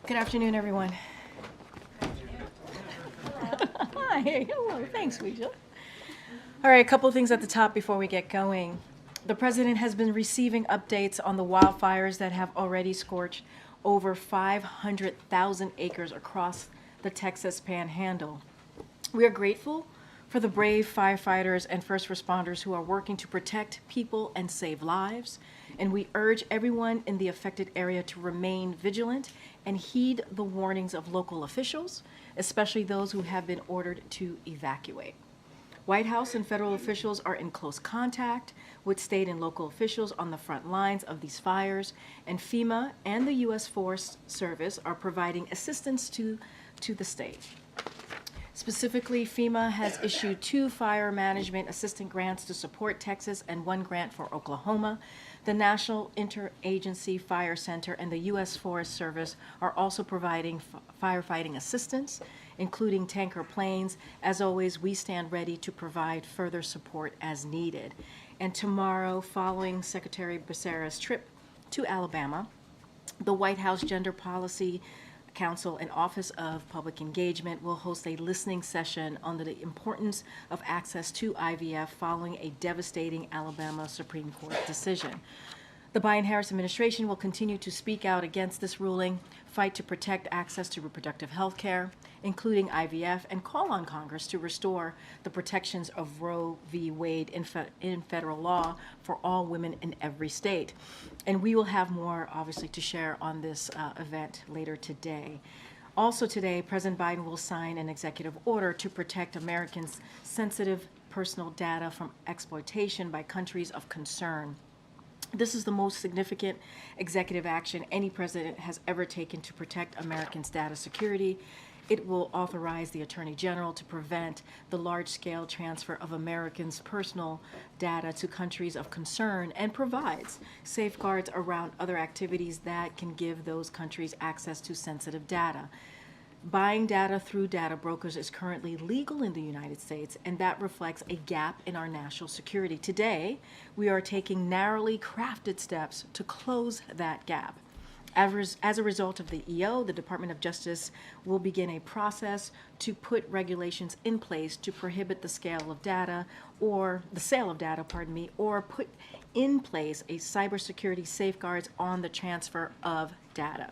Good afternoon, everyone. Hi, hello, thanks, Weijia. All right, a couple of things at the top before we get going. The president has been receiving updates on the wildfires that have already scorched over 500,000 acres across the Texas Panhandle. We are grateful for the brave firefighters and first responders who are working to protect people and save lives, and we urge everyone in the affected area to remain vigilant and heed the warnings of local officials, especially those who have been ordered to evacuate. White House and federal officials are in close contact with state and local officials on the front lines of these fires, and FEMA and the U.S. Forest Service are providing assistance to the state. Specifically, FEMA has issued 2 fire management assistant grants to support Texas and 1 grant for Oklahoma. The National Interagency Fire Center and the U.S. Forest Service are also providing firefighting assistance, including tanker planes. As always, we stand ready to provide further support as needed. And tomorrow, following Secretary Becerra's trip to Alabama, the White House Gender Policy Council and Office of Public Engagement will host a listening session on the importance of access to IVF following a devastating Alabama Supreme Court decision. The Biden-Harris administration will continue to speak out against this ruling, fight to protect access to reproductive health care, including IVF, and call on Congress to restore the protections of Roe v. Wade in federal law for all women in every state. And we will have more, obviously, to share on this event later today. Also today, President Biden will sign an executive order to protect Americans' sensitive personal data from exploitation by countries of concern. This is the most significant executive action any president has ever taken to protect Americans' data security. It will authorize the Attorney General to prevent the large-scale transfer of Americans' personal data to countries of concern and provides safeguards around other activities that can give those countries access to sensitive data. Buying data through data brokers is currently legal in the United States, and that reflects a gap in our national security. Today, we are taking narrowly crafted steps to close that gap. As a result of the EO, the Department of Justice will begin a process to put regulations in place to prohibit the sale of data, or put in place a cybersecurity safeguards on the transfer of data.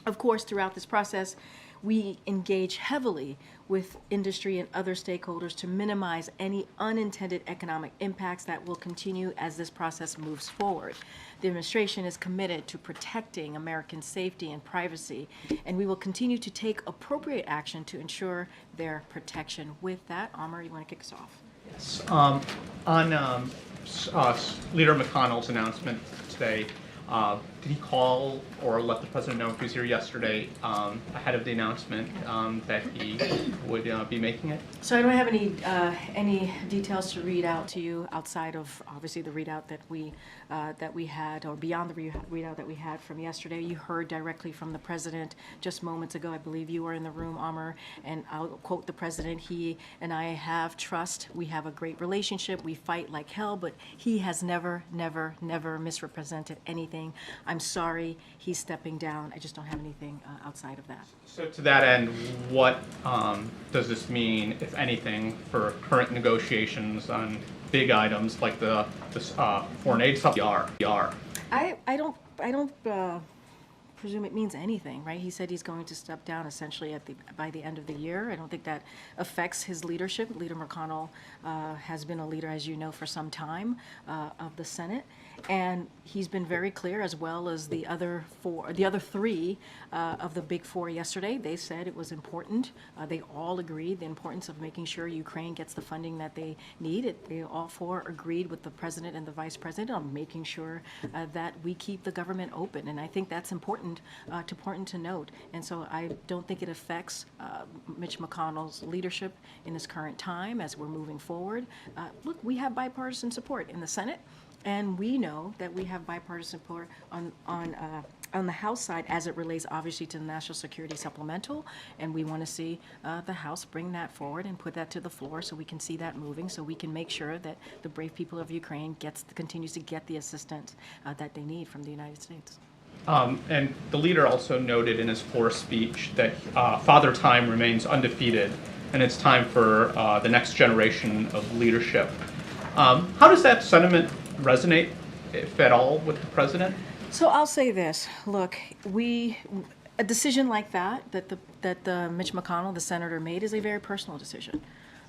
Of course, throughout this process, we engage heavily with industry and other stakeholders to minimize any unintended economic impacts that will continue as this process moves forward. The administration is committed to protecting American safety and privacy, and we will continue to take appropriate action to ensure their protection. With that, Amr, you want to kick us off? Yes. On Leader McConnell's announcement today, did he call or let the president know if he was here yesterday ahead of the announcement that he would be making it? So I don't have any details to read out to you outside of obviously the readout that we had, or beyond the readout that we had from yesterday. You heard directly from the president just moments ago. I believe you were in the room, Amr, and I'll quote the president. He and I have trust. We have a great relationship. We fight like hell, but he has never misrepresented anything. I'm sorry, he's stepping down. I just don't have anything outside of that. So to that end, what does this mean, if anything, for current negotiations on big items like the foreign aid supplement? I don't presume it means anything, right? He said he's going to step down essentially by the end of the year. I don't think that affects his leadership. Leader McConnell has been a leader, as you know, for some time of the Senate, and he's been very clear, as well as the other three of the big four yesterday. They said it was important. They all agreed the importance of making sure Ukraine gets the funding that they need. They all four agreed with the president and the vice president on making sure that we keep the government open, and I think that's important to note. And so I don't think it affects Mitch McConnell's leadership in this current time as we're moving forward. Look, we have bipartisan support in the Senate, and we know that we have bipartisan support on the House side as it relates, obviously, to the National Security Supplemental, and we want to see the House bring that forward and put that to the floor so we can see that moving, so we can make sure that the brave people of Ukraine continues to get the assistance that they need from the United States. And the leader also noted in his floor speech that Father Time remains undefeated, and it's time for the next generation of leadership. How does that sentiment resonate, if at all, with the president? So I'll say this, look, a decision like that Mitch McConnell, the senator, made is a very personal decision.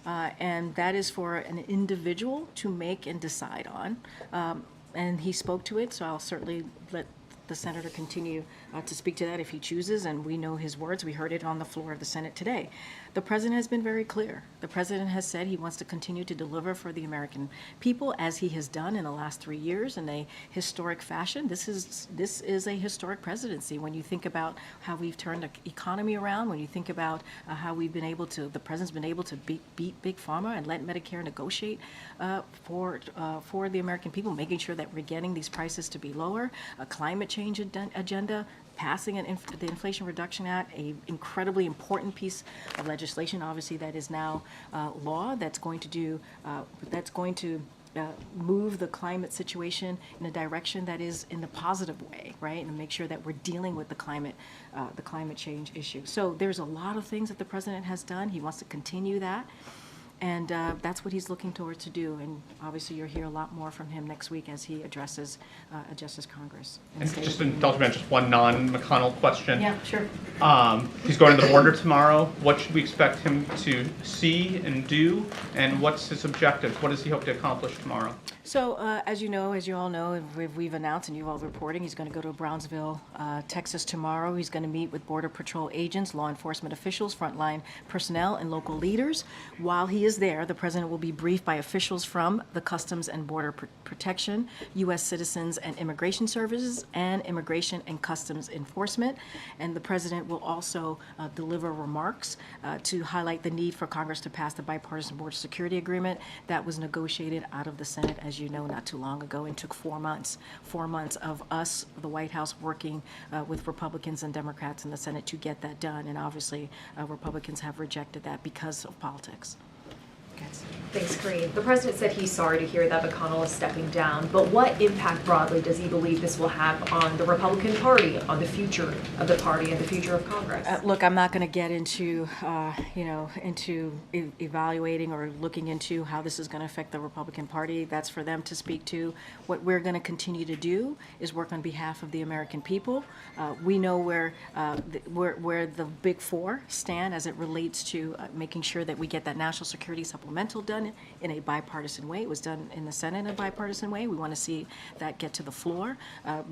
And that is for an individual to make and decide on. And he spoke to it, so I'll certainly let the senator continue to speak to that if he chooses, and we know his words. We heard it on the floor of the Senate today. The president has been very clear. The president has said he wants to continue to deliver for the American people, as he has done in the last 3 years in a historic fashion. This is a historic presidency when you think about how we've turned the economy around, when you think about how the president's been able to beat Big Pharma and let Medicare negotiate for the American people, making sure that we're getting these prices to be lower, a climate change agenda, passing the Inflation Reduction Act, a incredibly important piece of legislation, obviously, that is now law, that's going to move the climate situation in a direction that is in the positive way, right? And make sure that we're dealing with the climate change issue. So there's a lot of things that the president has done. He wants to continue that. And that's what he's looking towards to do. And obviously, you'll hear a lot more from him next week as he addresses Congress. And just indulge me on just one non-McConnell question. Yeah, sure. He's going to the border tomorrow. What should we expect him to see and do? And what's his objectives? What does he hope to accomplish tomorrow? So, as you all know, we've announced, and you all reporting, he's going to go to Brownsville, Texas tomorrow. He's going to meet with Border Patrol agents, law enforcement officials, frontline personnel, and local leaders. While he is there, the president will be briefed by officials from the Customs and Border Protection, U.S. Citizens and Immigration Services, and Immigration and Customs Enforcement. And the president will also deliver remarks to highlight the need for Congress to pass the bipartisan border security agreement that was negotiated out of the Senate, as you know, not too long ago, and took 4 months. 4 months of us, the White House, working with Republicans and Democrats in the Senate to get that done. And obviously, Republicans have rejected that because of politics. Thanks, Karine. The president said he's sorry to hear that McConnell is stepping down, but what impact broadly does he believe this will have on the Republican Party, on the future of the party and the future of Congress? Look, I'm not going to get into, evaluating or looking into how this is going to affect the Republican Party. That's for them to speak to. What we're going to continue to do is work on behalf of the American people. We know where the Big Four stand as it relates to making sure that we get that national security supplemental done in a bipartisan way. It was done in the Senate in a bipartisan way. We want to see that get to the floor.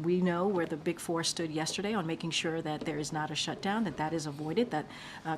We know where the Big Four stood yesterday on making sure that there is not a shutdown, that is avoided, that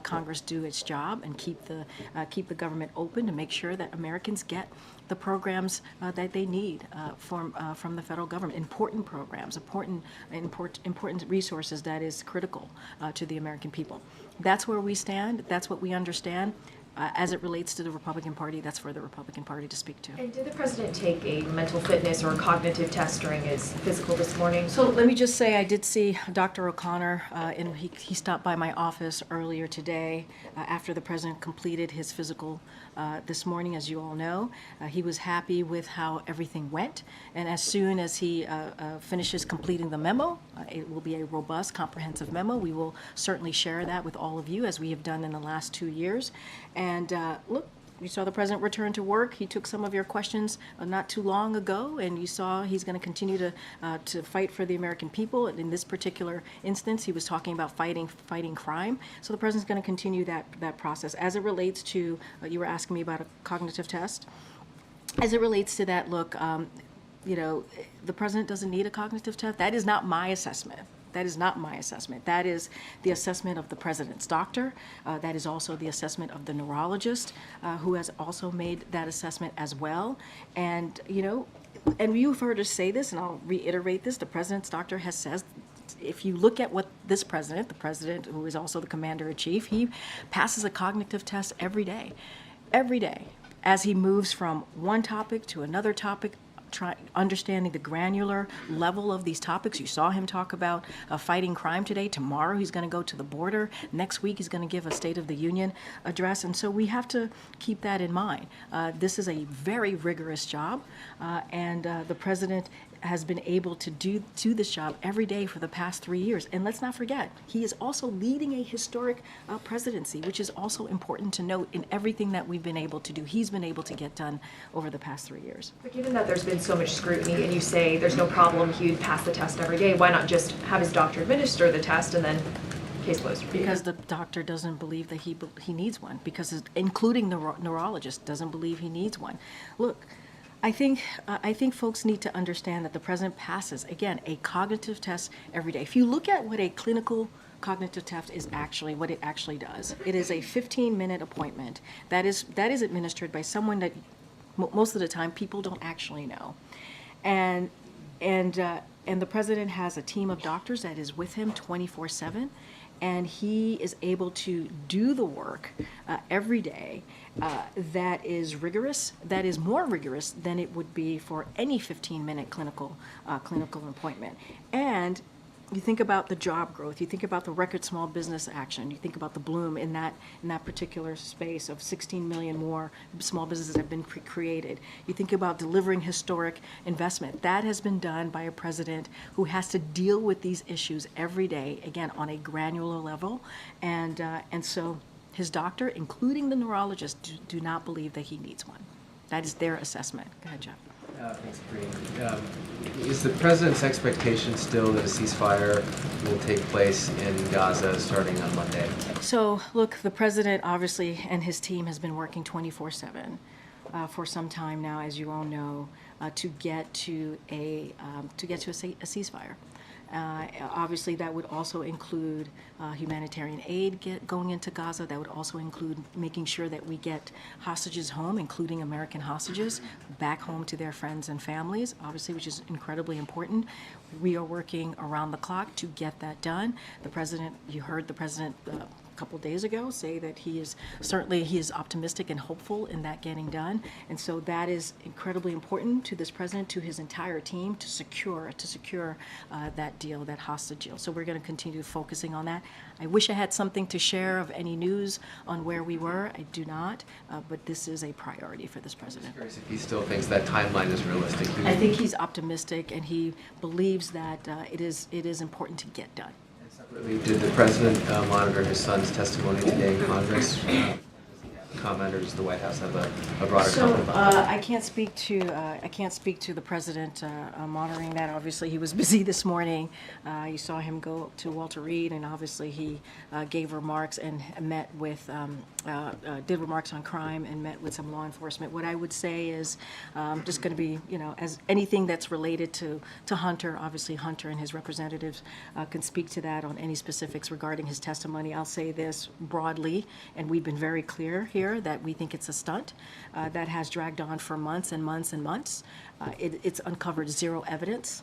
Congress do its job and keep the government open to make sure that Americans get the programs that they need from the federal government. Important programs, important resources that is critical to the American people. That's where we stand. That's what we understand. As it relates to the Republican Party, that's for the Republican Party to speak to. And did the president take a mental fitness or a cognitive test during his physical this morning? So let me just say I did see Dr. O'Connor, and he stopped by my office earlier today after the president completed his physical this morning, as you all know. He was happy with how everything went, and as soon as he finishes completing the memo, it will be a robust, comprehensive memo. We will certainly share that with all of you, as we have done in the last 2 years. And look, you saw the president return to work. He took some of your questions not too long ago, and you saw he's going to continue to fight for the American people. And in this particular instance, he was talking about fighting crime. So the president's going to continue that process. As it relates to, you were asking me about a cognitive test. As it relates to that, look, the president doesn't need a cognitive test. That is not my assessment. That is not my assessment. That is the assessment of the president's doctor. That is also the assessment of the neurologist, who has also made that assessment as well. And, and you've heard us say this, and I'll reiterate this, the president's doctor has said, if you look at what this president, the president who is also the commander-in-chief, he passes a cognitive test every day, as he moves from one topic to another topic, understanding the granular level of these topics. You saw him talk about fighting crime today. Tomorrow he's going to go to the border. Next week he's going to give a State of the Union address. And so we have to keep that in mind. This is a very rigorous job, and the president has been able to do this job every day for the past 3 years. And let's not forget, he is also leading a historic presidency, which is also important to note in everything that we've been able to do. He's been able to get done over the past 3 years. But given that there's been so much scrutiny and you say there's no problem, he would pass the test every day, why not just have his doctor administer the test and then case closed? Because the doctor doesn't believe that he needs one, because including the neurologist doesn't believe he needs one. Look, I think folks need to understand that the president passes, again, a cognitive test every day. If you look at what a clinical cognitive test is actually, what it actually does, it is a 15-minute appointment that is administered by someone that most of the time people don't actually know. And the president has a team of doctors that is with him 24/7, and he is able to do the work every day that is rigorous, that is more rigorous than it would be for any 15-minute clinical appointment. And you think about the job growth, you think about the record small business action, you think about the bloom in that particular space of 16 million more small businesses have been created. You think about delivering historic investment. That has been done by a president who has to deal with these issues every day, again, on a granular level. And so his doctor, including the neurologist, do not believe that he needs one. That is their assessment. Go ahead, Jeff. Thanks, Karine. Is the president's expectation still that a ceasefire will take place in Gaza starting on Monday? So, look, the president obviously and his team has been working 24/7 for some time now, as you all know, to get to a ceasefire. Obviously, that would also include humanitarian aid going into Gaza. That would also include making sure that we get hostages home, including American hostages, back home to their friends and families, obviously, which is incredibly important. We are working around the clock to get that done. The president, you heard the president a couple days ago say that he is optimistic and hopeful in that getting done, and so that is incredibly important to this president, to his entire team, to secure that deal, that hostage deal. So we're going to continue focusing on that. I wish I had something to share of any news on where we were. I do not, but this is a priority for this president. I'm curious if he still thinks that timeline is realistic. I think he's optimistic, and he believes that it is important to get done. Did the president monitor his son's testimony today in Congress? Comment, or does the White House have a broader comment about that? I can't speak to the president monitoring that. Obviously, he was busy this morning. You saw him go to Walter Reed, and obviously he gave remarks and met with did remarks on crime and met with some law enforcement. What I would say is just going to be, as anything that's related to Hunter. Obviously, Hunter and his representatives can speak to that on any specifics regarding his testimony. I'll say this broadly, and we've been very clear here that we think it's a stunt that has dragged on for months and months and months. It's uncovered zero evidence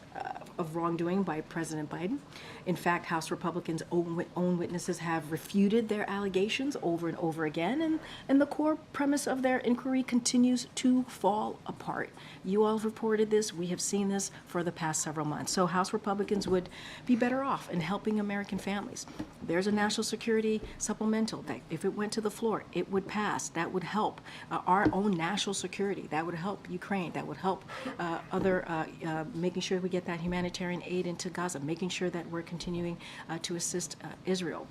of wrongdoing by President Biden. In fact, House Republicans' own witnesses have refuted their allegations over and over again, and the core premise of their inquiry continues to fall apart. You all have reported this. We have seen this for the past several months. So House Republicans would be better off in helping American families. There's a national security supplemental that, if it went to the floor, it would pass. That would help our own national security. That would help Ukraine. That would help making sure we get that humanitarian aid into Gaza, making sure that we're continuing to assist Israel.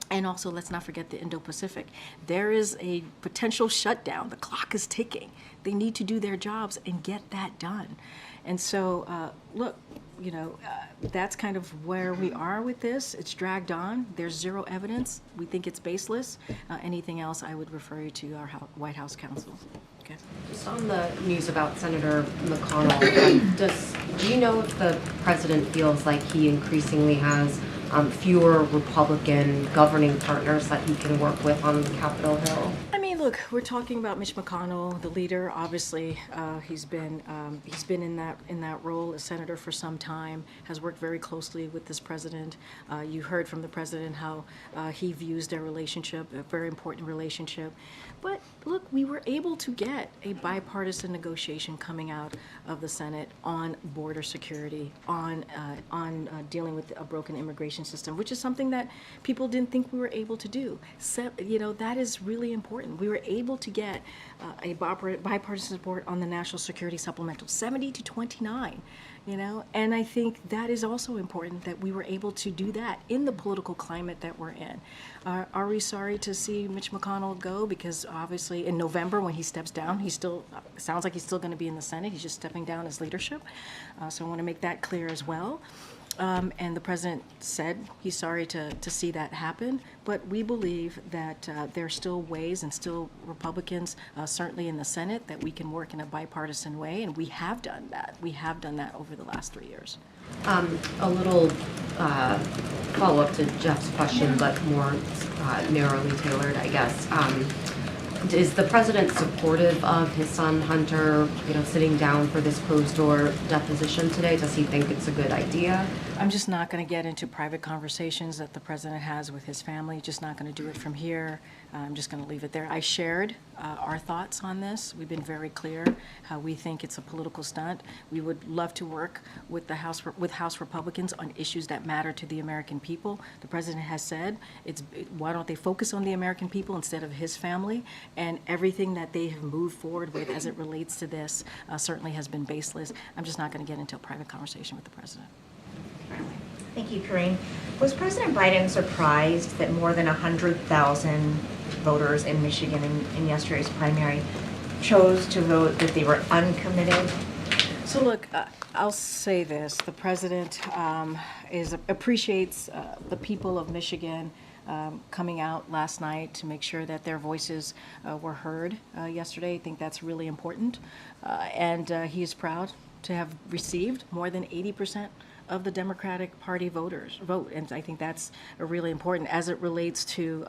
And also, let's not forget the Indo-Pacific. There is a potential shutdown. The clock is ticking. They need to do their jobs and get that done. And so, look, that's kind of where we are with this. It's dragged on. There's zero evidence. We think it's baseless. Anything else, I would refer you to our White House counsel. Okay. Just on the news about Senator McConnell, do you know if the president feels like he increasingly has fewer Republican governing partners that he can work with on Capitol Hill? I mean, look, we're talking about Mitch McConnell, the leader. Obviously, he's been in that role as senator for some time. Has worked very closely with this president. You heard from the president how he views their relationship, a very important relationship. But look, we were able to get a bipartisan negotiation coming out of the Senate on border security, on dealing with a broken immigration system, which is something that people didn't think we were able to do. So, that is really important. We were were able to get a bipartisan support on the national security supplemental, 70 to 29. And I think that is also important that we were able to do that in the political climate that we're in. Are we sorry to see Mitch McConnell go? Because obviously in November when he steps down, he still sounds like he's still going to be in the Senate. He's just stepping down his leadership. So I want to make that clear as well. And the president said he's sorry to see that happen, but we believe that there are still ways and still Republicans, certainly in the Senate, that we can work in a bipartisan way, and we have done that. We have done that over the last 3 years. A little follow-up to Jeff's question, but more narrowly tailored, I guess. Is the president supportive of his son Hunter, sitting down for this closed-door deposition today? Does he think it's a good idea? I'm just not going to get into private conversations that the president has with his family. Just not going to do it from here. I'm just going to leave it there. I shared our thoughts on this. We've been very clear how we think it's a political stunt. We would love to work with House Republicans on issues that matter to the American people. The president has said, why don't they focus on the American people instead of his family? And everything that they have moved forward with as it relates to this certainly has been baseless. I'm just not going to get into a private conversation with the president. Thank you, Karine. Was President Biden surprised that more than 100,000 voters in Michigan in yesterday's primary chose to vote that they were uncommitted? So look, I'll say this: the president appreciates the people of Michigan coming out last night to make sure that their voices were heard yesterday. I think that's really important, and he is proud to have received more than 80% of the Democratic Party voters vote, and I think that's really important as it relates to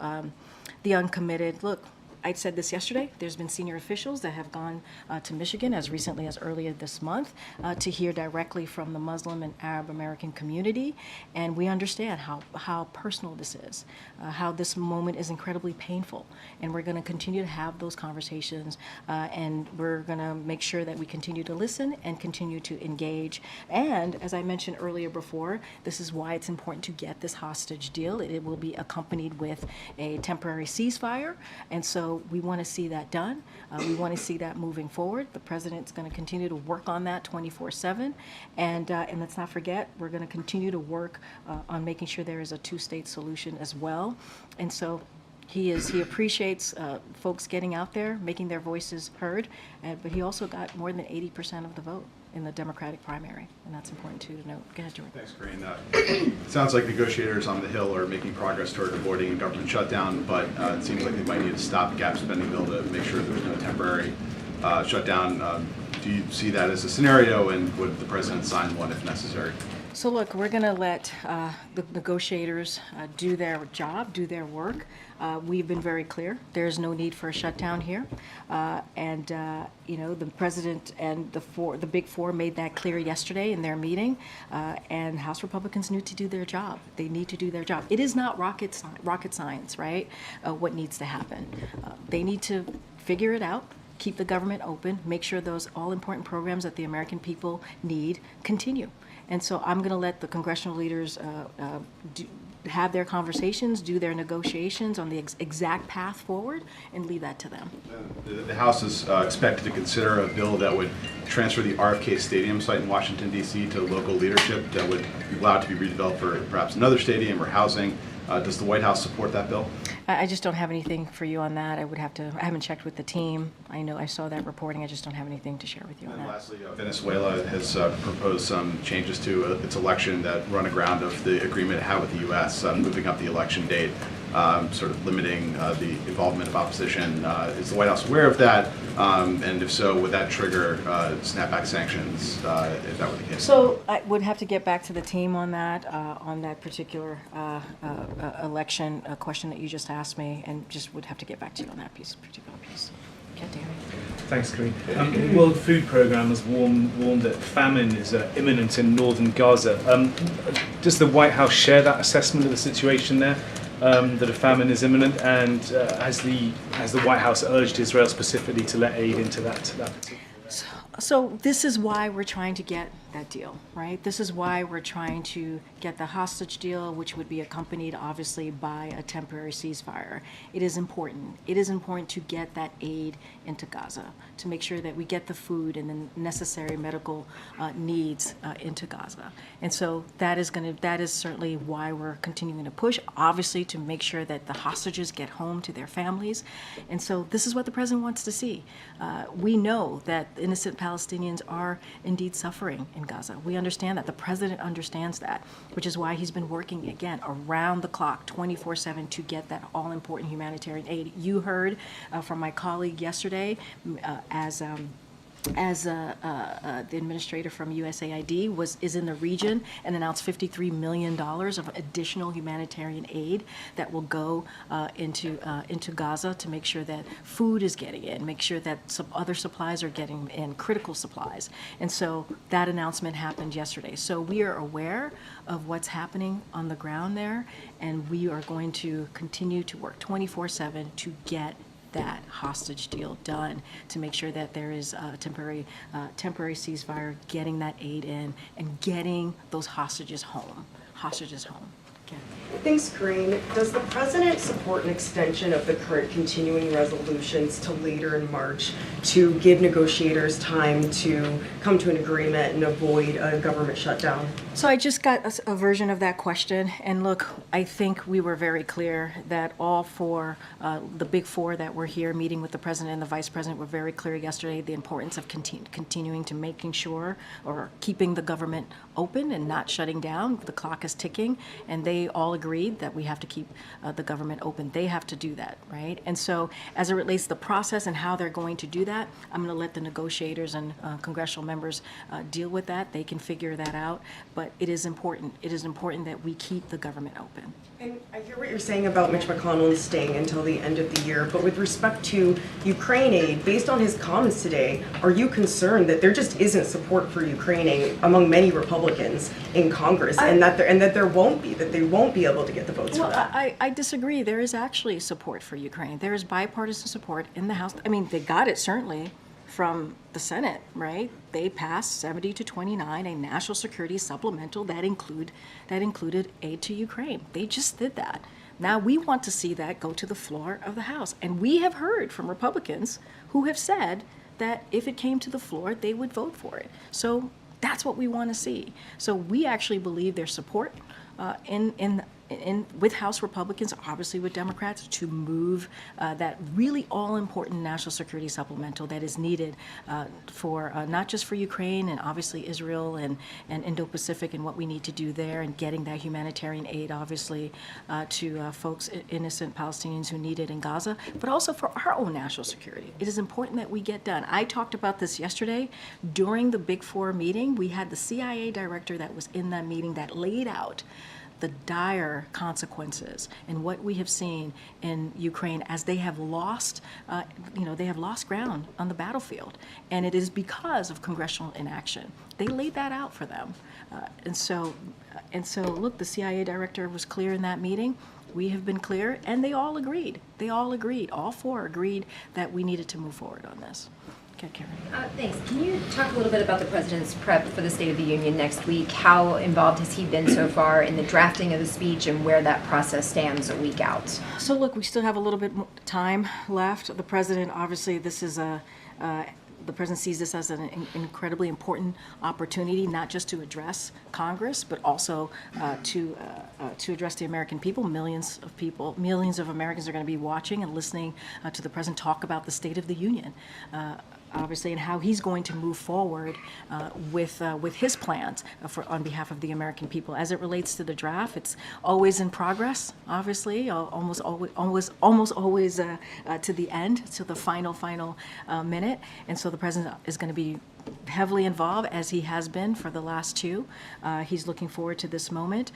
the uncommitted. Look, I said this yesterday, there's been senior officials that have gone to Michigan as recently as earlier this month to hear directly from the Muslim and Arab American community, and we understand how personal this is, how this moment is incredibly painful, and we're going to continue to have those conversations, and we're going to make sure that we continue to listen and continue to engage. And as I mentioned earlier before, this is why it's important to get this hostage deal. It will be accompanied with a temporary ceasefire, and so we want to see that done. We want to see that moving forward. The president's going to continue to work on that 24/7. And let's not forget, we're going to continue to work on making sure there is a two-state solution as well. And so he appreciates folks getting out there, making their voices heard, but he also got more than 80% of the vote in the Democratic primary, and that's important too to note. Go ahead, Jordan. Thanks, Karine. It sounds like negotiators on the Hill are making progress toward avoiding a government shutdown, but it seems like they might need to stop the gap spending bill to make sure there's no temporary shutdown. Do you see that as a scenario, and would the president sign one if necessary? So look, we're going to let the negotiators do their job, do their work. We've been very clear. There's no need for a shutdown here. The president and the Big Four made that clear yesterday in their meeting. And House Republicans need to do their job. They need to do their job. It is not rocket science, right? What needs to happen. They need to figure it out. Keep the government open, make sure those all-important programs that the American people need continue. And so I'm going to let the congressional leaders have their conversations, do their negotiations on the exact path forward, and leave that to them. The House is expected to consider a bill that would transfer the RFK Stadium site in Washington, D.C. to local leadership that would be allowed to be redeveloped for perhaps another stadium or housing. Does the White House support that bill? I just don't have anything for you on that. I haven't checked with the team. I saw that reporting. I just don't have anything to share with you on And that. lastly, Venezuela has proposed some changes to its election that run aground of the agreement it had with the U.S., moving up the election date, sort of limiting the involvement of opposition. Is the White House aware of that? And if so, would that trigger snapback sanctions if that were the case? So I would have to get back to the team on that particular election question that you just asked me, and just would have to get back to you on that particular piece. Okay, Darren. Thanks, Karine. The World Food Programme has warned that famine is imminent in northern Gaza. Does the White House share that assessment of the situation there, that a famine is imminent, and has the White House urged Israel specifically to let aid into that particular? So this is why we're trying to get that deal, right? This is why we're trying to get the hostage deal, which would be accompanied obviously by a temporary ceasefire. It is important. It is important to get that aid into Gaza, to make sure that we get the food and the necessary medical needs into Gaza. And so that is certainly why we're continuing to push, obviously to make sure that the hostages get home to their families. And so this is what the president wants to see. We know that innocent Palestinians are indeed suffering in Gaza. We understand that. The president understands that, which is why he's been working, again, around the clock, 24/7, to get that all-important humanitarian aid. You heard from my colleague yesterday, as the administrator from USAID is in the region and announced $53 million of additional humanitarian aid that will go into Gaza to make sure that food is getting in, make sure that some other supplies are getting in, critical supplies. And so that announcement happened yesterday. So we are aware of what's happening on the ground there, and we are going to continue to work 24/7 to get that hostage deal done, to make sure that there is a temporary ceasefire, getting that aid in, and getting those hostages home. Okay. Thanks, Karine. Does the president support an extension of the current continuing resolutions to later in March to give negotiators time to come to an agreement and avoid a government shutdown? So I just got a version of that question, and look, I think we were very clear that all four, the big four that were here meeting with the president and the vice president, were very clear yesterday the importance of continuing to making sure or keeping the government open and not shutting down. The clock is ticking, and they all agreed that we have to keep the government open. They have to do that, right? And so as it relates to the process and how they're going to do that, I'm going to let the negotiators and congressional members deal with that. They can figure that out, but it is important. It is important that we keep the government open. And I hear what you're saying about Mitch McConnell staying until the end of the year, but with respect to Ukraine aid, based on his comments today, are you concerned that there just isn't support for Ukraine aid among many Republicans in Congress, and that they won't be able to get the votes for that? I disagree. There is actually support for Ukraine. There is bipartisan support in the House. I mean, they got it certainly from the Senate, right? They passed 70-29, a national security supplemental that included aid to Ukraine. They just did that. Now we want to see that go to the floor of the House. And we have heard from Republicans who have said that if it came to the floor, they would vote for it. So that's what we want to see. So we actually believe there's support with House Republicans, obviously with Democrats, to move that really all-important national security supplemental that is needed for not just for Ukraine and obviously Israel and Indo-Pacific and what we need to do there, and getting that humanitarian aid obviously to folks, innocent Palestinians who need it in Gaza, but also for our own national security. It is important that we get done. I talked about this yesterday during the Big Four meeting. We had the CIA director that was in that meeting that laid out the dire consequences and what we have seen in Ukraine as they have lost, they have lost ground on the battlefield, and it is because of congressional inaction. They laid that out for them, and so look, the CIA director was clear in that meeting. We have been clear, and they all agreed. All four agreed that we needed to move forward on this. Okay, Karine. Thanks. Can you talk a little bit about the president's prep for the State of the Union next week? How involved has he been so far in the drafting of the speech, and where that process stands a week out? So look, we still have a little bit more time left. The president, obviously, the president sees this as an incredibly important opportunity, not just to address Congress, but also to address the American people. Millions of Americans are going to be watching and listening to the president talk about the State of the Union, obviously, and how he's going to move forward with his plans on behalf of the American people. As it relates to the draft, it's always in progress, obviously, almost always to the end, to the final minute. And so the president is going to be heavily involved, as he has been for the last two. He's looking forward to this moment.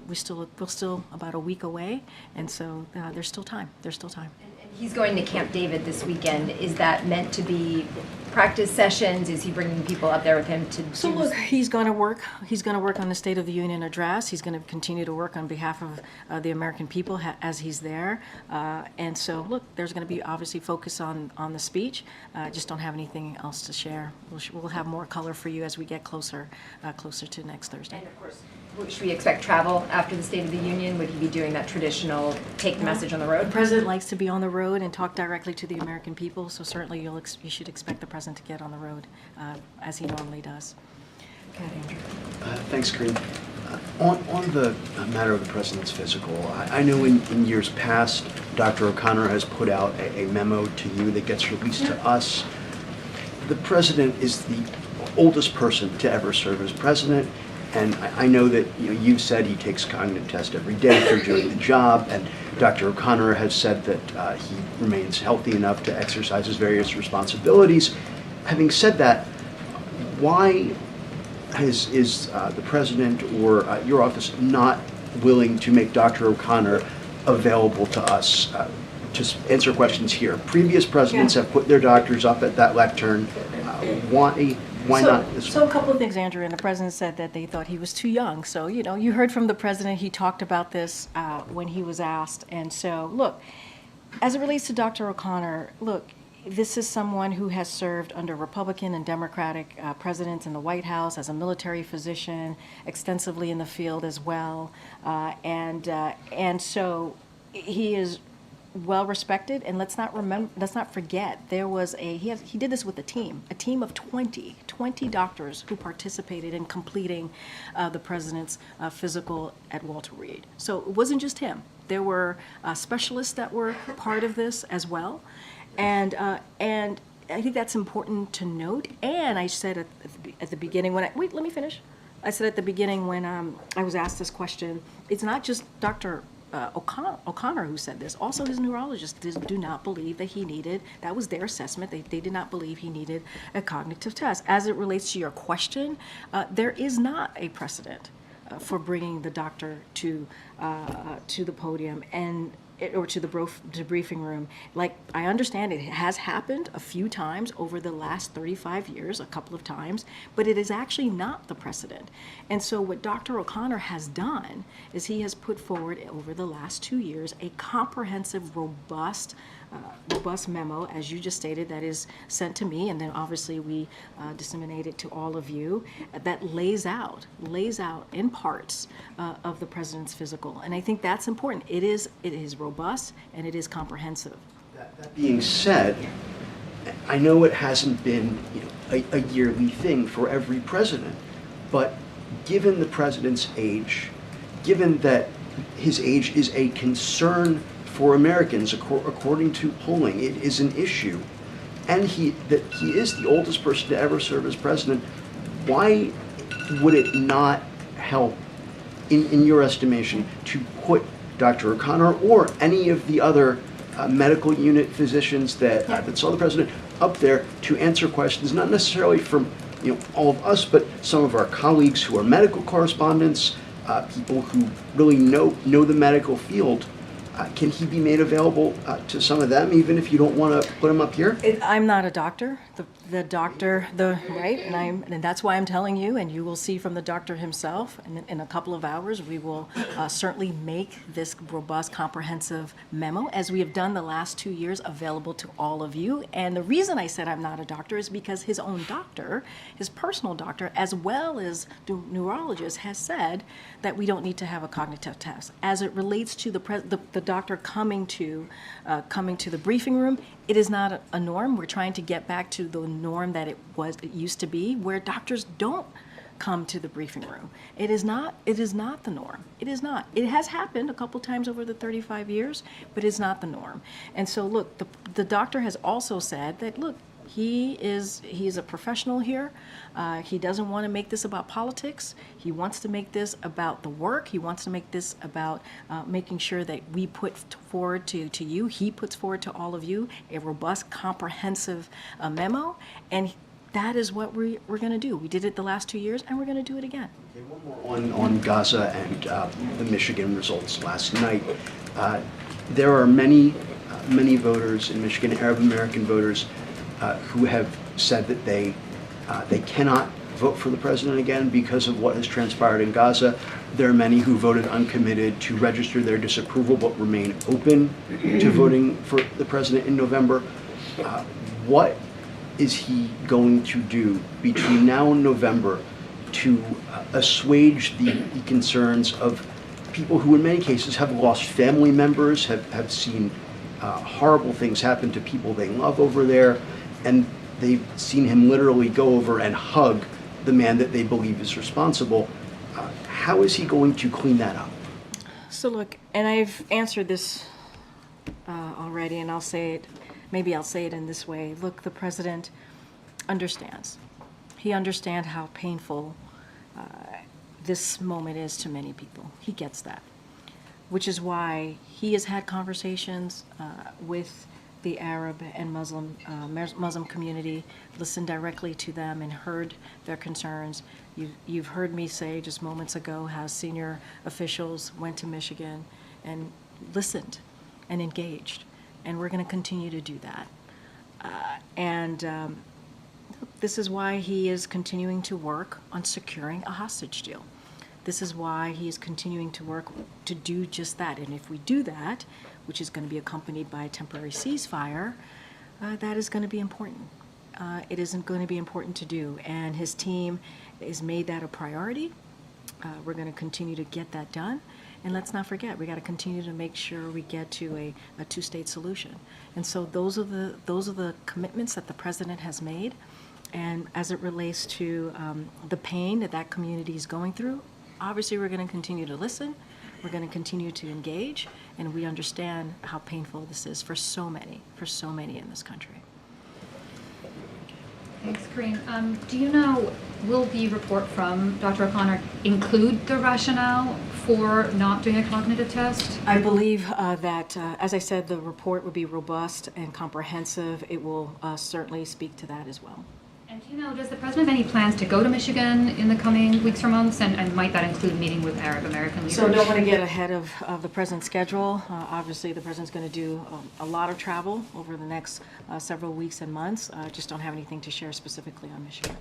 We're still about a week away, and so there's still time. And He's going to Camp David this weekend. Is that meant to be practice sessions? Is he bringing people up there with him to So do? look, he's going to work. He's going to work on the State of the Union address. He's going to continue to work on behalf of the American people as he's there. And so look, there's going to be obviously focus on the speech. Just don't have anything else to share. We'll have more color for you as we get closer to next Thursday. And of course, should we expect travel after the State of the Union? Would he be doing that traditional take the message on the The road? president likes to be on the road and talk directly to the American people. So certainly you should expect the president to get on the road as he normally does. Okay, Andrew. Thanks, Karine. On the matter of the president's physical, I know in years past, Dr. O'Connor has put out a memo to you that gets released to us. The president is the oldest person to ever serve as president, and I know that you've said he takes cognitive tests every day if you're doing the job, and Dr. O'Connor has said that he remains healthy enough to exercise his various responsibilities. Having said that, why is the president or your office not willing to make Dr. O'Connor available to us to answer questions here? Previous presidents have put their doctors up at that lectern. Why not this So a couple of things, Andrew, and the president said that they thought he was too young. So, you heard from the president, he talked about this when he was asked. And so, look, as it relates to Dr. O'Connor, look, this is someone who has served under Republican and Democratic presidents in the White House as a military physician, extensively in the field as well. And so he is well respected, and let's not forget there was he did this with a team of 20 doctors who participated in completing the president's physical at Walter Reed. So it wasn't just him. There were specialists that were part of this as well, and I think that's important to note. And I said at the beginning let me finish. I said at the beginning when I was asked this question, it's not just Dr. O'Connor who said this. Also, his neurologists do not believe that he needed, that was their assessment, they did not believe he needed a cognitive test. As it relates to your question, there is not a precedent for bringing the doctor to the podium or to the briefing room. Like, I understand it has happened a few times over the last 35 years, a couple of times, but it is actually not the precedent. And so what Dr. O'Connor has done is he has put forward over the last 2 years a comprehensive, robust memo, as you just stated, that is sent to me, and then obviously we disseminate it to all of you, that lays out in parts of the president's physical. And I think that's important. It is robust and it is comprehensive. That being said, I know it hasn't been a yearly thing for every president, but given the president's age, given that his age is a concern for Americans, according to polling, it is an issue, and that he is the oldest person to ever serve as president, why would it not help, in your estimation, to put Dr. O'Connor or any of the other medical unit physicians that saw the president up there to answer questions, not necessarily from all of us, but some of our colleagues who are medical correspondents, people who really know the medical field? Can he be made available to some of them, even if you don't want to put him up here? I'm not a doctor. And that's why I'm telling you, and you will see from the doctor himself, and in a couple of hours, we will certainly make this robust, comprehensive memo, as we have done the last 2 years, available to all of you. And the reason I said I'm not a doctor is because his own doctor, his personal doctor, as well as the neurologist, has said that we don't need to have a cognitive test. As it relates to the doctor coming to the briefing room, it is not a norm. We're trying to get back to the norm that it used to be, where doctors don't come to the briefing room. It is not the norm. It is not. It has happened a couple times over the 35 years, but it's not the norm. And so look, the doctor has also said that, look, he is a professional here. He doesn't want to make this about politics. He wants to make this about the work. He wants to make this about making sure that we put forward to you, he puts forward to all of you, a robust, comprehensive memo. And that is what we're going to do. We did it the last 2 years, and we're going to do it again. Okay, one more on Gaza and the Michigan results last night. There are many many voters in Michigan, Arab American voters, who have said that they cannot vote for the president again because of what has transpired in Gaza. There are many who voted uncommitted to register their disapproval but remain open to voting for the president in November. What is he going to do between now and November to assuage the concerns of people who in many cases have lost family members, have seen horrible things happen to people they love over there, and they've seen him literally go over and hug the man that they believe is responsible? How is he going to clean that up? So look, and I've answered this already, and I'll say it, maybe I'll say it in this way. Look, the president understands. He understands how painful this moment is to many people. He gets that, which is why he has had conversations with the Arab and Muslim community, listened directly to them and heard their concerns. You've heard me say just moments ago how senior officials went to Michigan and listened and engaged, and we're going to continue to do that. This is why he is continuing to work on securing a hostage deal. This is why he is continuing to work to do just that. And if we do that, which is going to be accompanied by a temporary ceasefire, that is going to be important. It isn't going to be important to do. And his team has made that a priority. We're going to continue to get that done. And let's not forget, we got to continue to make sure we get to a two-state solution. And so those are the commitments that the president has made. And as it relates to the pain that that community is going through, obviously we're going to continue to listen. We're going to continue to engage, and we understand how painful this is for so many in this country. Thanks, Karine. Do you know, will the report from Dr. O'Connor include the rationale for not doing a cognitive test? I believe that, as I said, the report would be robust and comprehensive. It will certainly speak to that as well. And do you know, does the president have any plans to go to Michigan in the coming weeks or months? And might that include meeting with Arab American leaders? So I don't want to get ahead of the president's schedule. Obviously, the president's going to do a lot of travel over the next several weeks and months. Just don't have anything to share specifically on Michigan.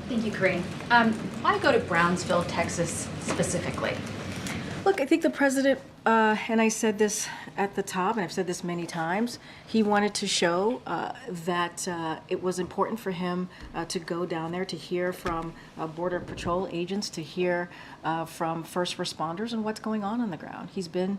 Thank you, Karine. Why go to Brownsville, Texas specifically? Look, I think the president, and I said this at the top, and I've said this many times, he wanted to show that it was important for him to go down there to hear from Border Patrol agents, to hear from first responders and what's going on the ground. He's been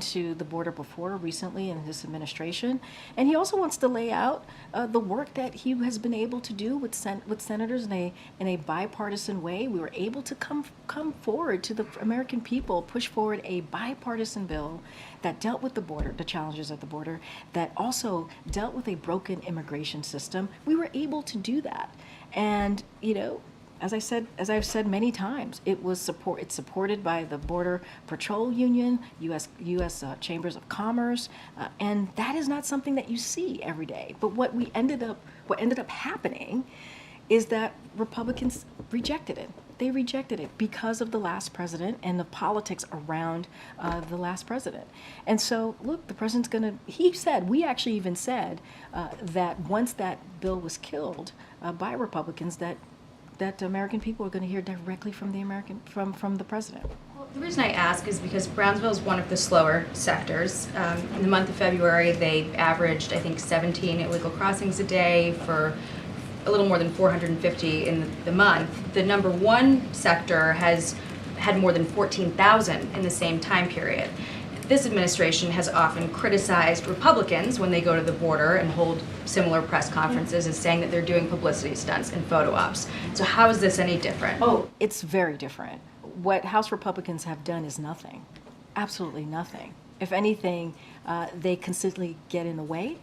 to the border before recently in his administration, and he also wants to lay out the work that he has been able to do with senators in a bipartisan way. We were able to come forward to the American people, push forward a bipartisan bill that dealt with the border, the challenges at the border, that also dealt with a broken immigration system. We were able to do that. And, you know, as I've said many times, it's supported by the Border Patrol Union, U.S. Chambers of Commerce, and that is not something that you see every day. But what ended up happening is that Republicans rejected it. They rejected it because of the last president and the politics around the last president. And so, look, the president's we actually even said that once that bill was killed by Republicans, that American people are going to hear directly from the president. Well, the reason I ask is because Brownsville is one of the slower sectors. In the month of February, they averaged, I think, 17 illegal crossings a day for a little more than 450 in the month. The number one sector has had more than 14,000 in the same time period. This administration has often criticized Republicans when they go to the border and hold similar press conferences and saying that they're doing publicity stunts and photo ops. So how is this any different? Oh, it's very different. What House Republicans have done is nothing, absolutely nothing. If anything, they consistently get in the way.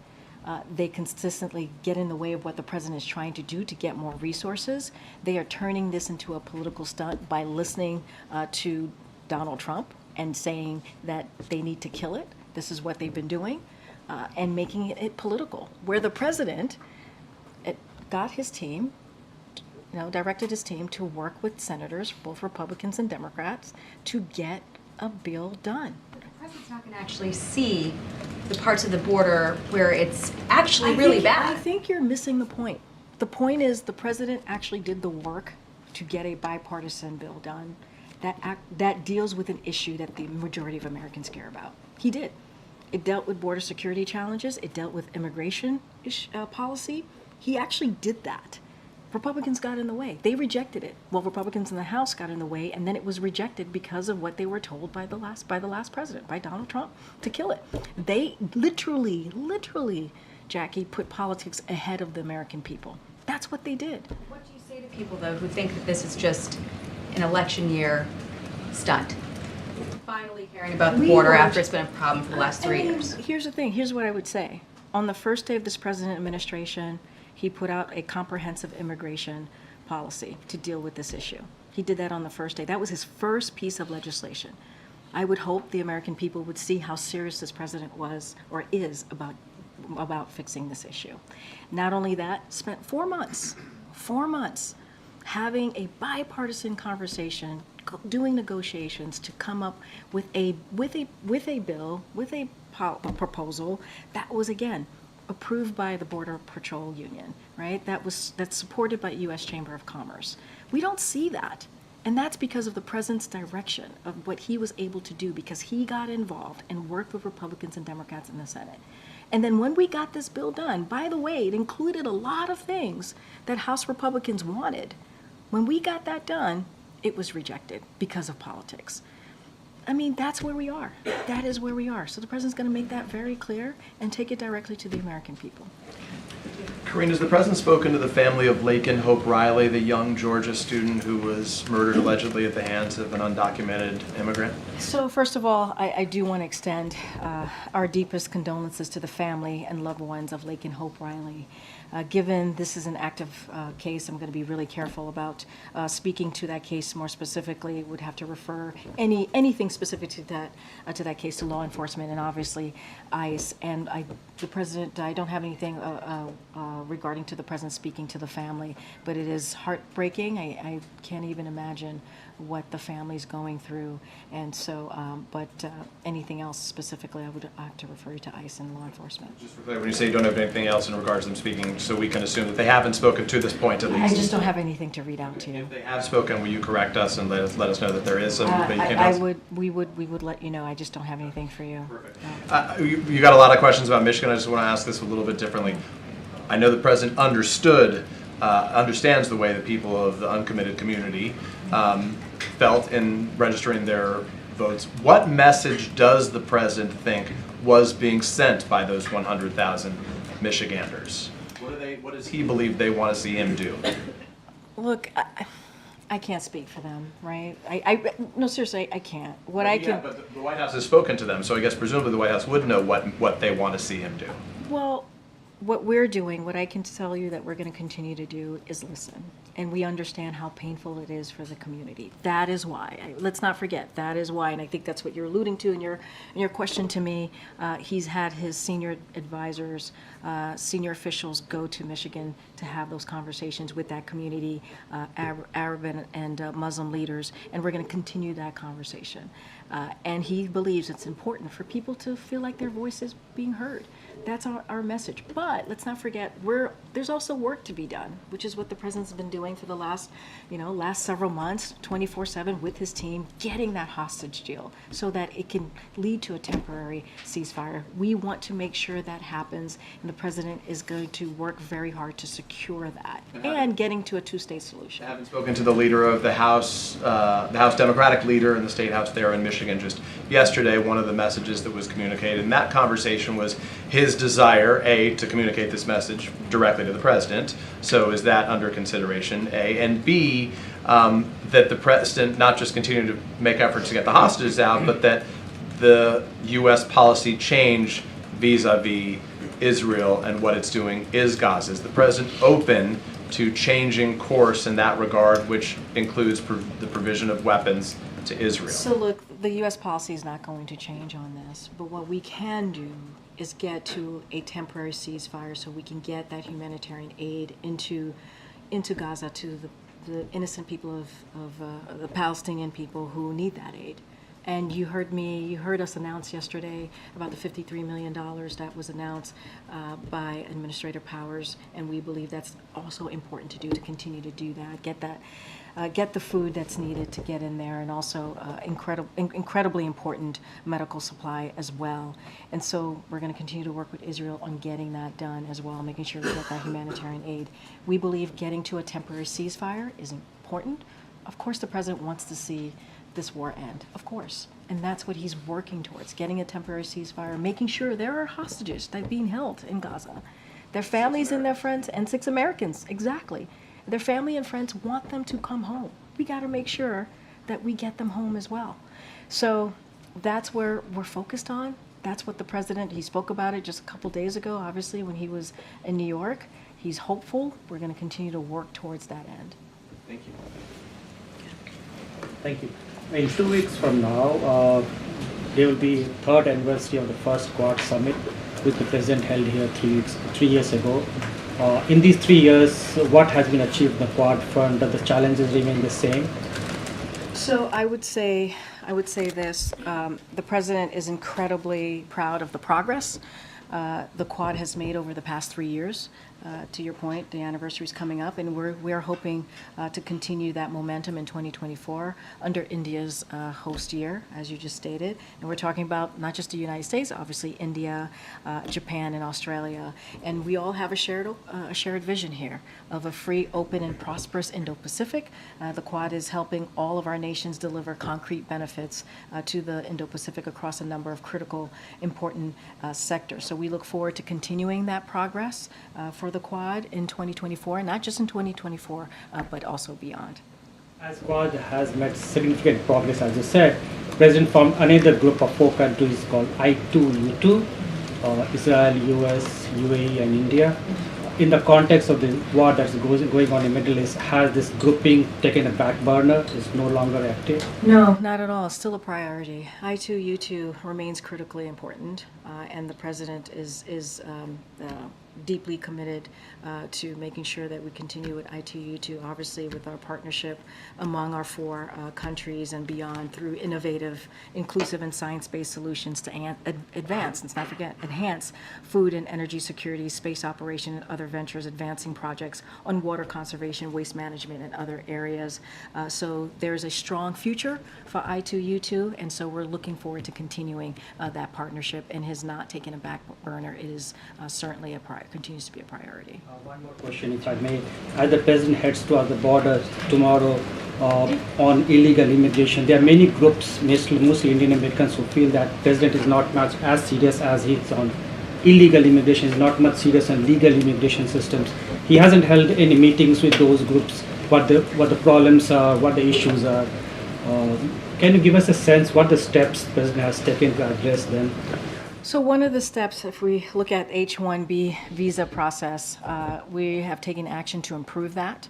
They consistently get in the way of what the president is trying to do to get more resources. They are turning this into a political stunt by listening to Donald Trump and saying that they need to kill it. This is what they've been doing, and making it political. Where the president got his team, directed his team to work with senators, both Republicans and Democrats, to get a bill done. president's not going to actually see the parts of the border where it's actually really bad. I think you're missing the point. The point is the president actually did the work to get a bipartisan bill done that deals with an issue that the majority of Americans care about. He did. It dealt with border security challenges. It dealt with immigration policy. He actually did that. Republicans got in the way. They rejected it. Well, Republicans in the House got in the way, and then it was rejected because of what they were told by the last president, by Donald Trump, to kill it. They literally, Jackie, put politics ahead of the American people. That's what they did. What do you say to people, though, who think that this is just an election year stunt? Finally caring about the border after it's been a problem for the last 3 years. Here's the thing. Here's what I would say. On the first day of this president administration, he put out a comprehensive immigration policy to deal with this issue. He did that on the first day. That was his first piece of legislation. I would hope the American people would see how serious this president was or is about fixing this issue. Not only that, spent 4 months having a bipartisan conversation, doing negotiations to come up with a bill, with a proposal that was, again, approved by the Border Patrol Union, right? That's supported by U.S. Chamber of Commerce. We don't see that. And that's because of the president's direction of what he was able to do, because he got involved and worked with Republicans and Democrats in the Senate. And then when we got this bill done, by the way, it included a lot of things that House Republicans wanted. When we got that done, it was rejected because of politics. I mean, that's where we are. That is where we are. So the president's going to make that very clear and take it directly to the American people. Karine, has the president spoken to the family of Laken Hope Riley, the young Georgia student who was murdered allegedly at the hands of an undocumented immigrant? So first of all, I do want to extend our deepest condolences to the family and loved ones of Laken Hope Riley. Given this is an active case, I'm going to be really careful about speaking to that case more specifically. Would have to refer anything specific to that case to law enforcement and obviously ICE. And the president, I don't have anything regarding to the president speaking to the family, but it is heartbreaking. I can't even imagine what the family's going through. And so, anything else specifically, I would have to refer you to ICE and law enforcement. Just for clarity, when you say you don't have anything else in regards to them speaking, so we can assume that they haven't spoken to this point at least? I just don't have anything to read out to you. If they have spoken, will you correct us and let us know that there is some that you can tell us? We would let you know. I just don't have anything for you. Perfect. You got a lot of questions about Michigan. I just want to ask this a little bit differently. I know the president understands the way that people of the uncommitted community felt in registering their votes. What message does the president think was being sent by those 100,000 Michiganders? What does he believe they want to see him do? Look, I can't speak for them, right? No, seriously, I can't. But the White House has spoken to them, so I guess presumably the White House would know what they want to see him do. Well, what we're doing, what I can tell you that we're going to continue to do is listen. And we understand how painful it is for the community. That is why. Let's not forget, that is why. And I think that's what you're alluding to in your question to me. He's had his senior advisors, senior officials go to Michigan to have those conversations with that community, Arab and Muslim leaders. And we're going to continue that conversation. And he believes it's important for people to feel like their voice is being heard. That's our message. But let's not forget, there's also work to be done, which is what the president's been doing for the last several months, 24/7 with his team, getting that hostage deal so that it can lead to a temporary ceasefire. We want to make sure that happens, and the president is going to work very hard to secure that and getting to a two-state solution. I haven't spoken to the leader of the House Democratic leader in the State House there in Michigan just yesterday. One of the messages that was communicated in that conversation was his desire, A, to communicate this message directly to the president. So is that under consideration, A? And B, that the president not just continue to make efforts to get the hostages out, but that the U.S. policy change vis-a-vis Israel and what it's doing is Gaza. Is the president open to changing course in that regard, which includes the provision of weapons to Israel? So look, the U.S. policy is not going to change on this, but what we can do is get to a temporary ceasefire so we can get that humanitarian aid into Gaza to the innocent people of the Palestinian people who need that aid. And you heard us announce yesterday about the $53 million that was announced by Administrator Powers, and we believe that's also important to do, to continue to do that, get the food that's needed to get in there, and also incredibly important medical supply as well. And so we're going to continue to work with Israel on getting that done as well, making sure we get that humanitarian aid. We believe getting to a temporary ceasefire is important. Of course, the president wants to see this war end, of course. And that's what he's working towards, getting a temporary ceasefire, making sure there are hostages that are being held in Gaza. Their families and their friends, and 6 Americans, exactly. Their family and friends want them to come home. We got to make sure that we get them home as well. So that's where we're focused on. That's what the president, he spoke about it just a couple days ago, obviously, when he was in New York. He's hopeful. We're going to continue to work towards that end. Thank you. Thank you. In 2 weeks from now, there will be 3rd anniversary of the first Quad Summit, which the President held here 3 years ago. In these 3 years, what has been achieved in the Quad front? Do the challenges remain the same? So I would say this, the President is incredibly proud of the progress the Quad has made over the past 3 years. To your point, the anniversary is coming up, and we're hoping to continue that momentum in 2024 under India's host year, as you just stated. And we're talking about not just the United States, obviously India, Japan, and Australia. And we all have a shared vision here of a free, open, and prosperous Indo-Pacific. The Quad is helping all of our nations deliver concrete benefits to the Indo-Pacific across a number of critical, important sectors. So we look forward to continuing that progress for the Quad in 2024, not just in 2024, but also beyond. As Quad has made significant progress, as you said, President formed another group of 4 countries called I2U2, Israel, US, UAE, and India. In the context of the war that's going on in the Middle East, has this grouping taken a back burner? Is no longer active? No, not at all. Still a priority. I2U2 remains critically important, and the President is deeply committed to making sure that we continue with I2U2, obviously with our partnership among our 4 countries and beyond through innovative, inclusive, and science-based solutions to advance, let's not forget, enhance food and energy security, space operation, and other ventures, advancing projects on water conservation, waste management, and other areas. So there's a strong future for I2U2, and so we're looking forward to continuing that partnership, and has not taken a back burner. It is certainly continues to be a priority. One more question, if I may. As the President heads towards the border tomorrow on illegal immigration, there are many groups, mostly Indian Americans, who feel that the President is not much as serious as he is on illegal immigration, is not much serious on legal immigration systems. He hasn't held any meetings with those groups, what the problems are, what the issues are. Can you give us a sense what the steps the President has taken to address them? So one of the steps, if we look at H-1B visa process, we have taken action to improve that,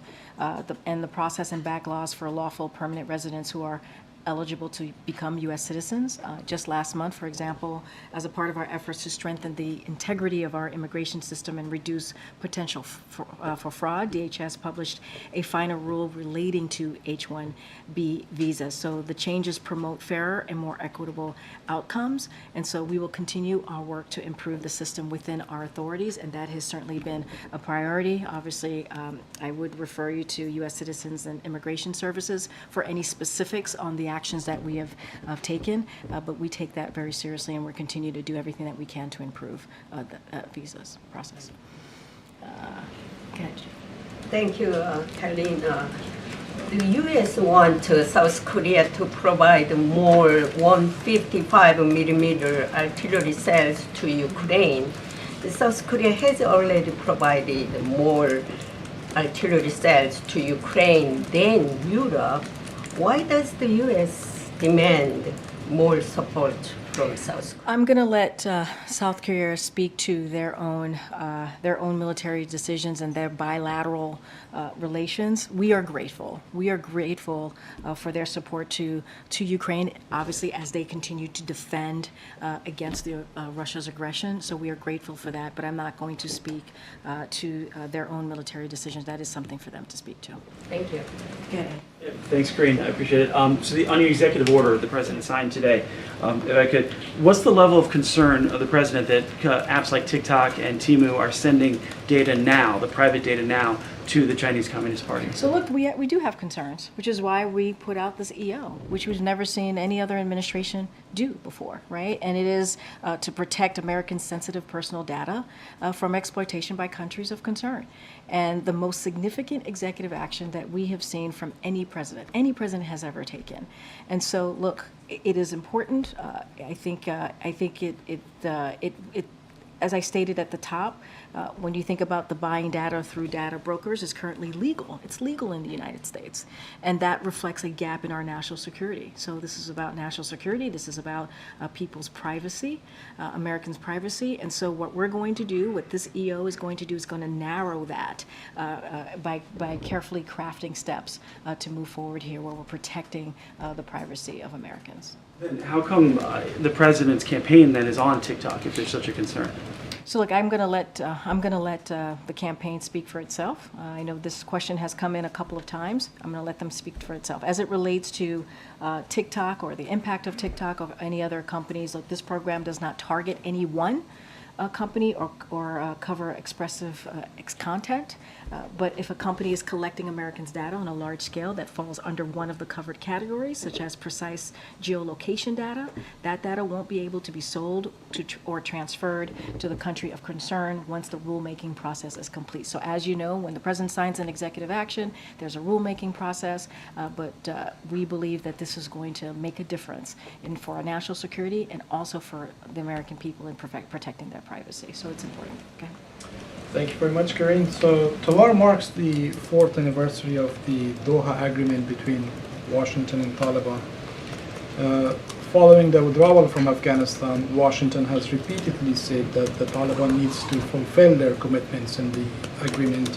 and the process and back laws for lawful permanent residents who are eligible to become U.S. citizens. Just last month, for example, as a part of our efforts to strengthen the integrity of our immigration system and reduce potential for fraud, DHS published a final rule relating to H-1B visas. So the changes promote fairer and more equitable outcomes, and so we will continue our work to improve the system within our authorities, and that has certainly been a priority. Obviously, I would refer you to U.S. Citizens and Immigration Services for any specifics on the actions that we have taken, but we take that very seriously, and we're continue to do everything that we can to improve the visas process. Thank you, Karine. The U.S. wants South Korea to provide more 155 millimeter artillery cells to Ukraine. South Korea has already provided more artillery cells to Ukraine than Europe. Why does the U.S. demand more support from South Korea? I'm going to let South Korea speak to their own military decisions and their bilateral relations. We are grateful. We are grateful for their support to Ukraine, obviously, as they continue to defend against Russia's aggression. So we are grateful for that, but I'm not going to speak to their own military decisions. That is something for them to speak to. Thank you. Okay. Thanks, Karine. I appreciate it. So on your executive order the President signed today. If I could, what's the level of concern of the president that apps like TikTok and Temu are sending data now, the private data now, to the Chinese Communist Party? So look, we do have concerns, which is why we put out this EO, which we've never seen any other administration do before, right? And it is to protect American sensitive personal data from exploitation by countries of concern. And the most significant executive action that we have seen from any president has ever taken. And so look, it is important. I think as I stated at the top, when you think about the buying data through data brokers, is currently legal. It's legal in the United States. And that reflects a gap in our national security. So this is about national security. This is about people's privacy, Americans' privacy. And so what we're going to do, what this EO is going to do, is going to narrow that by carefully crafting steps to move forward here where we're protecting the privacy of Americans. Then how come the president's campaign then is on TikTok if there's such a concern? So look, I'm going to let the campaign speak for itself. I know this question has come in a couple of times. I'm going to let them speak for itself. As it relates to TikTok or the impact of TikTok or any other companies, like this program does not target any one company or cover expressive content. But if a company is collecting Americans' data on a large scale that falls under one of the covered categories, such as precise geolocation data, that data won't be able to be sold or transferred to the country of concern once the rulemaking process is complete. So as you know, when the president signs an executive action, there's a rulemaking process, but we believe that this is going to make a difference for our national security and also for the American people in protecting their privacy. So it's important. Okay. Thank you very much, Karine. So tomorrow marks the 4th anniversary of the Doha Agreement between Washington and Taliban. Following the withdrawal from Afghanistan, Washington has repeatedly said that the Taliban needs to fulfill their commitments in the agreement.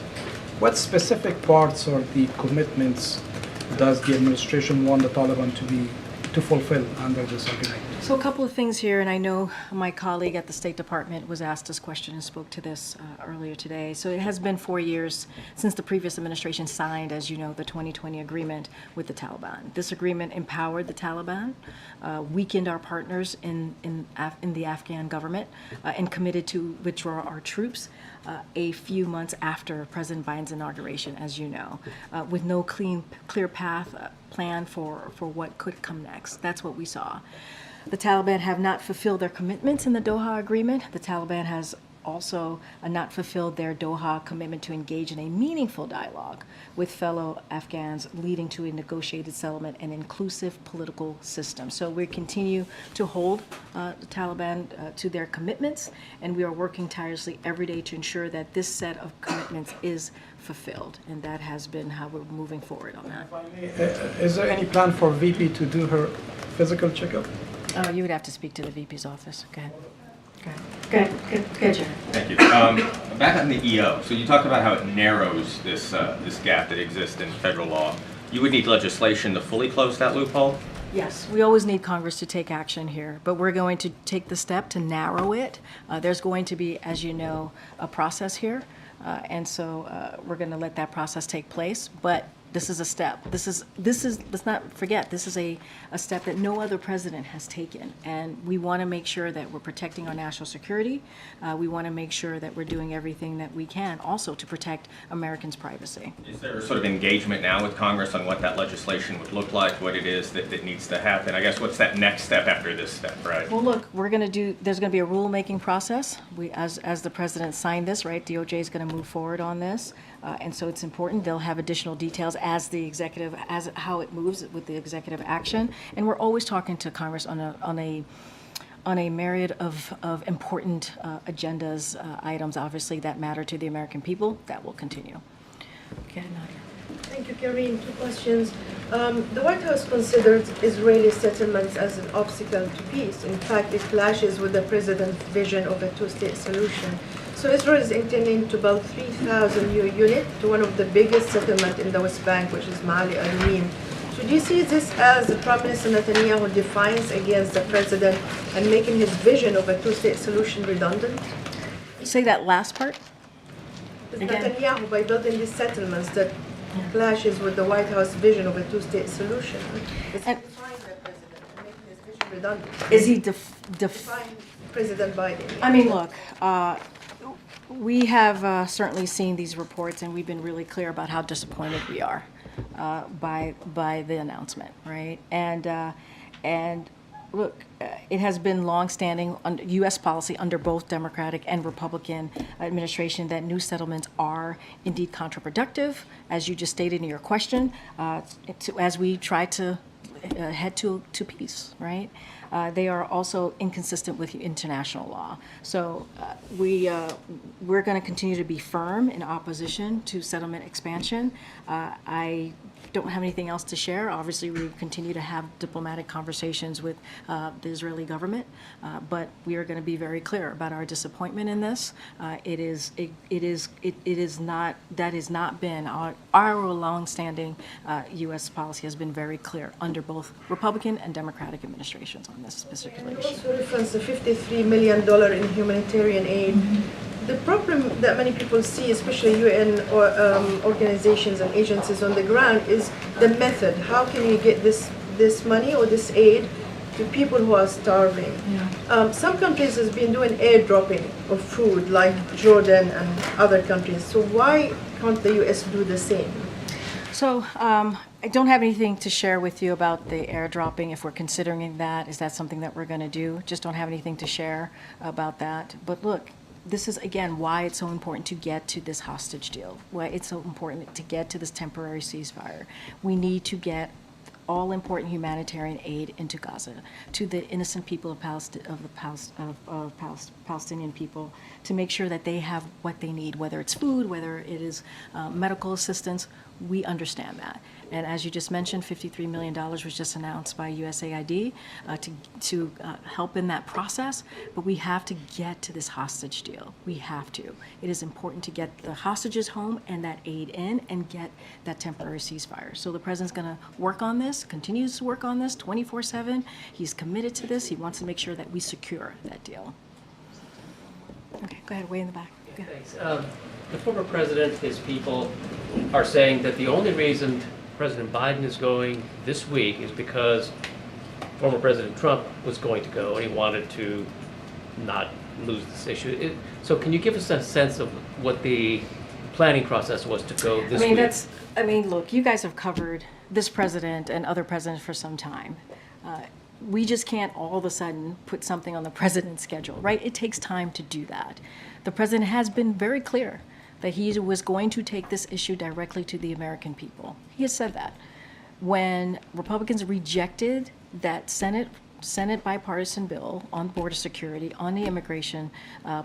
What specific parts or the commitments does the administration want the Taliban to fulfill under this agreement? So a couple of things here, and I know my colleague at the State Department was asked this question and spoke to this earlier today. So it has been 4 years since the previous administration signed, as you know, the 2020 agreement with the Taliban. This agreement empowered the Taliban, weakened our partners in the Afghan government, and committed to withdraw our troops a few months after President Biden's inauguration, as you know, with no clear path plan for what could come next. That's what we saw. The Taliban have not fulfilled their commitments in the Doha Agreement. The Taliban has also not fulfilled their Doha commitment to engage in a meaningful dialogue with fellow Afghans, leading to a negotiated settlement and inclusive political system. So we continue to hold the Taliban to their commitments, and we are working tirelessly every day to ensure that this set of commitments is fulfilled, and that has been how we're moving forward on that. Is there any plan for VP to do her physical checkup? Oh, you would have to speak to the VP's office. Go ahead. Good, Jerry. Thank you. Back on the EO, so you talked about how it narrows this gap that exists in federal law. You would need legislation to fully close that loophole? Yes, we always need Congress to take action here, but we're going to take the step to narrow it. There's going to be, as you know, a process here, and so we're going to let that process take place. But this is a step. This is. Let's not forget. This is a step that no other president has taken, and we want to make sure that we're protecting our national security. We want to make sure that we're doing everything that we can, also to protect Americans' privacy. Is there sort of engagement now with Congress on what that legislation would look like, what it is that needs to happen? I guess what's that next step after this step, right? Well, look, there's going to be a rulemaking process. As the president signed this, right, DOJ is going to move forward on this. And so it's important. They'll have additional details as how it moves with the executive action. And we're always talking to Congress on a myriad of important agendas, items, obviously, that matter to the American people. That will continue. Okay, Nadia. Thank you, Karine. 2 questions. The White House considers Israeli settlements as an obstacle to peace. In fact, it clashes with the president's vision of a two-state solution. So Israel is intending to build 3,000 new units to one of the biggest settlements in the West Bank, which is Ma'ale Adumim. So do you see this as Prime Minister Netanyahu defiance against the president and making his vision of a two-state solution redundant? Say that last part. Is Netanyahu, by building these settlements that clashes with the White House vision of a two-state solution, is he defying the president and making his vision redundant. Is he Define President Biden? I mean, look, we have certainly seen these reports, and we've been really clear about how disappointed we are by the announcement, right? And look, it has been longstanding under U.S. policy under both Democratic and Republican administration that new settlements are indeed counterproductive, as you just stated in your question, as we try to head to peace, right? They are also inconsistent with international law. So we're going to continue to be firm in opposition to settlement expansion. I don't have anything else to share. Obviously, we continue to have diplomatic conversations with the Israeli government, but we are going to be very clear about our disappointment in this. It is not, that has not been our longstanding U.S. policy has been very clear under both Republican and Democratic administrations on this particular issue. Also reference the $53 million in humanitarian aid. The problem that many people see, especially UN organizations and agencies on the ground, is the method. How can you get this money or this aid to people who are starving? Some countries have been doing airdropping of food, like Jordan and other countries. So why can't the U.S. do the same? So I don't have anything to share with you about the airdropping. If we're considering that, is that something that we're going to do? Just don't have anything to share about that. But look, this is, again, why it's so important to get to this hostage deal, why it's so important to get to this temporary ceasefire. We need to get all important humanitarian aid into Gaza, to the innocent people of Palestinian people, to make sure that they have what they need, whether it's food, whether it is medical assistance. We understand that. And as you just mentioned, $53 million was just announced by USAID to help in that process. But we have to get to this hostage deal. We have to. It is important to get the hostages home and that aid in and get that temporary ceasefire. So the president's going to work on this, continues to work on this 24/7. He's committed to this. He wants to make sure that we secure that deal. Okay, go ahead, way in the back. Thanks. The former president, his people, are saying that the only reason President Biden is going this week is because former President Trump was going to go and he wanted to not lose this issue. So can you give us a sense of what the planning process was to go this week? Look, you guys have covered this president and other presidents for some time. We just can't all of a sudden put something on the president's schedule, right? It takes time to do that. The president has been very clear that he was going to take this issue directly to the American people. He has said that. When Republicans rejected that Senate bipartisan bill on border security, on the immigration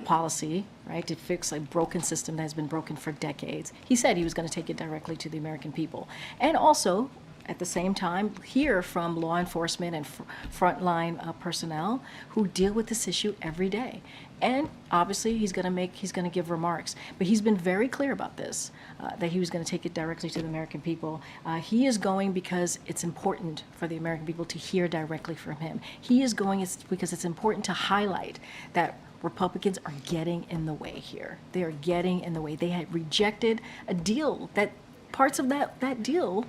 policy, right, to fix a broken system that has been broken for decades, he said he was going to take it directly to the American people. And also, at the same time, hear from law enforcement and frontline personnel who deal with this issue every day. And obviously, he's going to give remarks. But he's been very clear about this, that he was going to take it directly to the American people. He is going because it's important for the American people to hear directly from him. He is going because it's important to highlight that Republicans are getting in the way here. They are getting in the way. They had rejected a deal that parts of that deal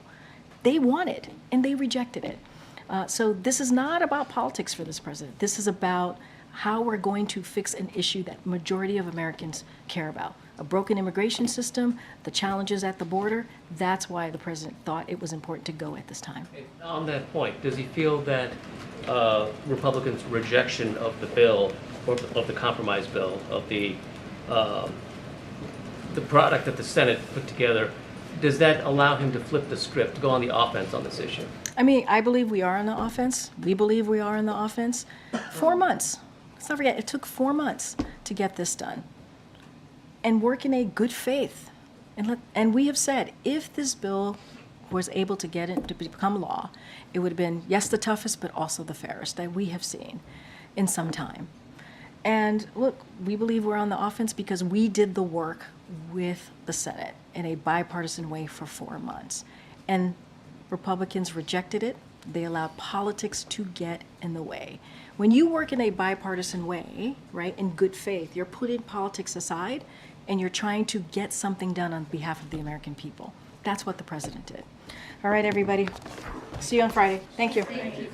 they wanted, and they rejected it. So this is not about politics for this president. This is about how we're going to fix an issue that majority of Americans care about. A broken immigration system, the challenges at the border. That's why the president thought it was important to go at this time. On that point, does he feel that Republicans' rejection of the bill, or of the compromise bill, of the product that the Senate put together, does that allow him to flip the script, to go on the offense on this issue? I believe we are on the offense. We believe we are on the offense. 4 months. Let's not forget, it took 4 months to get this done. And work in a good faith. And we have said, if this bill was able to get it to become law, it would have been, yes, the toughest, but also the fairest that we have seen in some time. And look, we believe we're on the offense because we did the work with the Senate in a bipartisan way for 4 months. And Republicans rejected it. They allowed politics to get in the way. When you work in a bipartisan way, right, in good faith, you're putting politics aside and you're trying to get something done on behalf of the American people. That's what the president did. All right, everybody. See you on Friday. Thank you. Thank you.